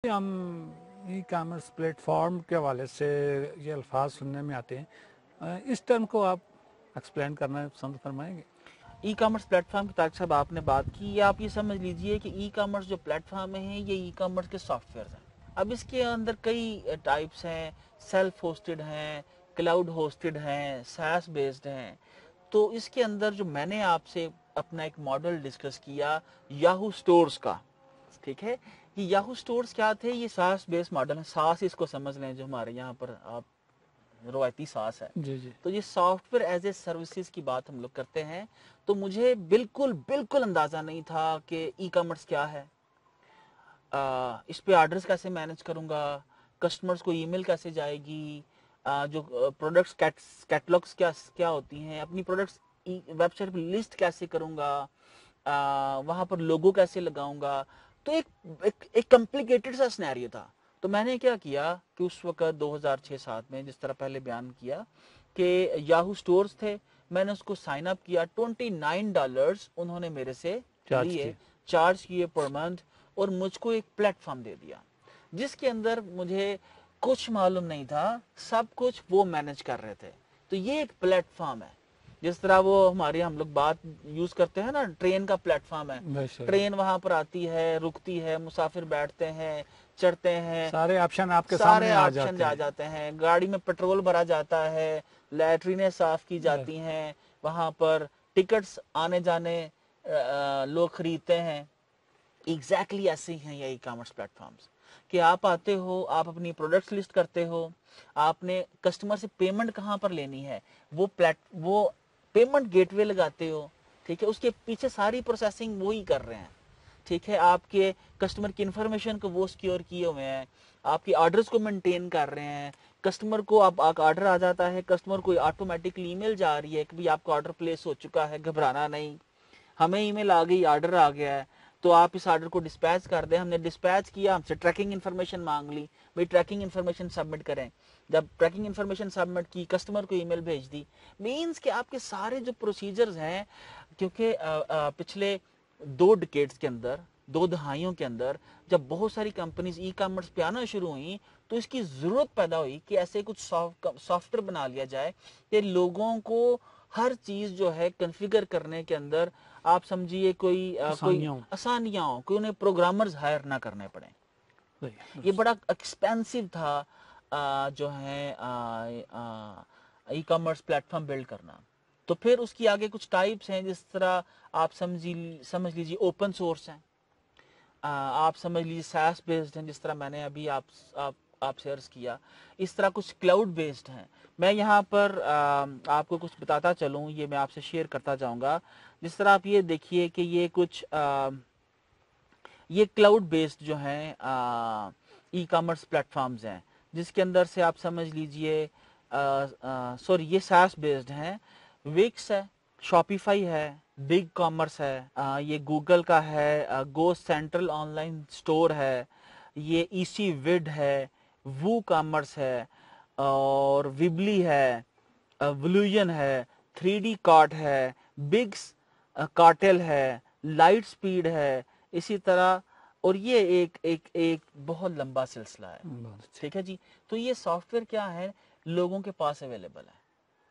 हम e commerce platform के हवाले से ये अल्फाज सुनने में आते हैं, इस टर्म को आप एक्सप्लेन करना पसंद फरमाएंगे? ई कॉमर्स प्लेटफॉर्म की ताकि साहब आपने बात की, ये आप ये समझ लीजिए कि ई कॉमर्स जो प्लेटफॉर्म है ये ई कॉमर्स के सॉफ्टवेयर हैं। अब इसके अंदर कई टाइप्स हैं, सेल्फ होस्टेड हैं, क्लाउड होस्टेड हैं, सास बेस्ड हैं। तो इसके अंदर जो मैंने आपसे अपना एक मॉडल डिस्कस किया याहू स्टोर्स का, ठीक है। ये याहू स्टोर्स क्या थे? ये सास बेस्ड मॉडल है। सास इसको समझ लें जो हमारे यहाँ पर आप रवायती सास है। जी जी। तो ये सॉफ्टवेयर एज ए सर्विसेज की बात हम लोग करते हैं। तो मुझे बिल्कुल बिल्कुल अंदाजा नहीं था कि ई कॉमर्स क्या है, इस पे ऑर्डर्स कैसे मैनेज करूंगा, कस्टमर्स को ईमेल कैसे जाएगी, जो प्रोडक्ट्स कैटलॉग्स क्या क्या होती हैं, अपनी प्रोडक्ट्स वेबसाइट पर लिस्ट कैसे करूंगा, वहां पर लोगो कैसे लगाऊंगा। तो एक कॉम्प्लिकेटेड सा सिनेरियो था। तो मैंने क्या किया कि उस वक्त 2006-7 में जिस तरह पहले बयान किया कि याहू स्टोर्स थे, मैंने उसको साइन अप किया। $29 उन्होंने मेरे से चार्ज लिए, किए। चार्ज किए पर मंथ, और मुझको एक प्लेटफॉर्म दे दिया जिसके अंदर मुझे कुछ मालूम नहीं था, सब कुछ वो मैनेज कर रहे थे। तो ये एक प्लेटफॉर्म है, जिस तरह वो हमारे हम लोग बात यूज करते हैं ना, ट्रेन का प्लेटफॉर्म है। ट्रेन वहां पर आती है, रुकती है, मुसाफिर बैठते हैं, चढ़ते हैं, सारे ऑप्शन आपके सारे सामने आ ऑप्शन जाते आ हैं। जाते हैं, गाड़ी में पेट्रोल भरा जाता है, लैट्रीनें साफ की जाती हैं, वहां पर टिकट्स आने जाने लोग खरीदते हैं। एग्जैक्टली ऐसे ही हैं ये ई कॉमर्स प्लेटफॉर्म्स, कि आप आते हो, आप अपनी प्रोडक्ट्स लिस्ट करते हो, आपने कस्टमर से पेमेंट कहाँ पर लेनी है, वो पेमेंट गेटवे लगाते हो, ठीक है। उसके पीछे सारी प्रोसेसिंग वो ही कर रहे हैं, ठीक है। आपके कस्टमर की इन्फॉर्मेशन को वो सिक्योर किए हुए हैं, आपकी ऑर्डर्स को मेंटेन कर रहे हैं। कस्टमर को आप ऑर्डर आ जाता है, कस्टमर को ऑटोमेटिकली ईमेल जा रही है कि भाई आपका ऑर्डर प्लेस हो चुका है, घबराना नहीं। हमें ईमेल आ गई, ऑर्डर आ गया है, तो आप इस ऑर्डर को डिस्पैच कर दें। हमने डिस्पैच किया, हमसे ट्रैकिंग इन्फॉर्मेशन मांग ली, भाई ट्रैकिंग इन्फॉर्मेशन सबमिट करें। जब ट्रैकिंग इन्फॉर्मेशन सबमिट की, कस्टमर को ईमेल भेज दी। मींस कि आपके सारे जो प्रोसीजर्स हैं, क्योंकि पिछले 2 डिकेड्स के अंदर, 2 दहाइयों के अंदर, जब बहुत सारी कंपनीज ई कॉमर्स पे आना शुरू हुई, तो इसकी जरूरत पैदा हुई कि ऐसे कुछ सॉफ्टवेयर बना लिया जाए कि लोगों को हर चीज जो है कॉन्फ़िगर करने के अंदर, आप समझिए कोई आसानियां हो, कोई उन्हें प्रोग्रामर्स हायर ना करने पड़े। ये बड़ा एक्सपेंसिव था जो है ई कॉमर्स प्लेटफॉर्म बिल्ड करना। तो फिर उसकी आगे कुछ टाइप्स हैं, जिस तरह आप समझ लीजिए ओपन सोर्स हैं, आप समझ लीजिए सास बेस्ड हैं, जिस तरह मैंने अभी आपसे अर्ज किया। इस तरह कुछ क्लाउड बेस्ड हैं। मैं यहाँ पर आपको कुछ बताता चलूँ, ये मैं आपसे शेयर करता जाऊँगा। जिस तरह आप ये देखिए कि ये क्लाउड बेस्ड जो हैं ई कॉमर्स प्लेटफॉर्म्स हैं, जिसके अंदर से आप समझ लीजिए, सॉरी, ये सास बेस्ड हैं। विक्स है, शॉपिफाई है, बिग कॉमर्स है, ये गूगल का है, गो सेंट्रल ऑनलाइन स्टोर है, ये ईसी विड है, वू कॉमर्स है, और विबली है, वल्यूजन है, 3D कार्ट है, बिग्स कार्टेल है, लाइट स्पीड है, इसी तरह। और ये एक एक एक बहुत लंबा सिलसिला है, ठीक है जी। तो ये सॉफ्टवेयर क्या है, लोगों के पास अवेलेबल है।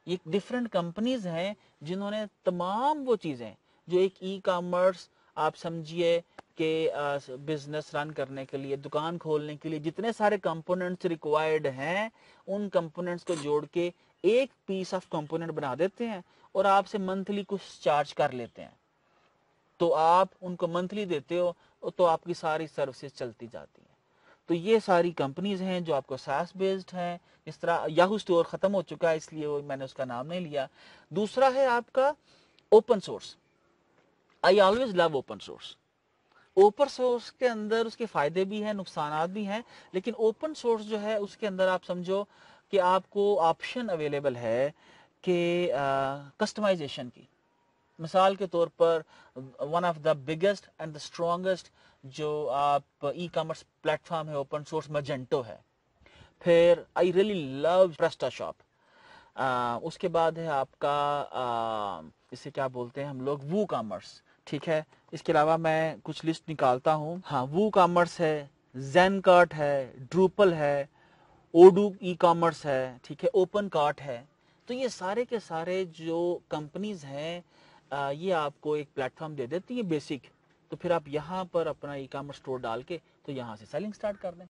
ये डिफरेंट कंपनीज हैं जिन्होंने तमाम वो चीजें जो एक ई कॉमर्स, आप समझिए कि बिजनेस रन करने के लिए, दुकान खोलने के लिए जितने सारे कंपोनेंट्स रिक्वायर्ड हैं, उन कंपोनेंट्स को जोड़ के एक पीस ऑफ कंपोनेंट बना देते हैं और आपसे मंथली कुछ चार्ज कर लेते हैं। तो आप उनको मंथली देते हो, तो आपकी सारी सर्विसेज चलती जाती हैं। तो ये सारी कंपनीज हैं जो आपको सास बेस्ड हैं। इस तरह याहू स्टोर खत्म हो चुका है, इसलिए मैंने उसका नाम नहीं लिया। दूसरा है आपका open source. I always love open source. Open source के अंदर उसके फायदे भी हैं, नुकसान भी हैं, लेकिन ओपन सोर्स जो है उसके अंदर आप समझो कि आपको ऑप्शन अवेलेबल है कि कस्टमाइजेशन की। मिसाल के तौर पर one of the biggest and the strongest जो आप ई कॉमर्स प्लेटफॉर्म है ओपन सोर्स, मजेंटो है। फिर आई रियली लव प्रेस्टाशॉप। उसके बाद है आपका इसे क्या बोलते हैं हम लोग, वू कॉमर्स, ठीक है। इसके अलावा मैं कुछ लिस्ट निकालता हूँ। हाँ, वू कॉमर्स है, زین کارٹ ہے, ڈروپل ہے, اوڈو ای کامرس ہے, ٹھیک ہے, اوپن کارٹ ہے. تو یہ سارے کے سارے جو کمپنیز ہیں یہ آپ کو ایک پلیٹ فارم دے دیتی ہے بیسک. تو پھر آپ یہاں پر اپنا ای کامرس اسٹور ڈال کے تو یہاں سے سیلنگ سٹارٹ کر دیں.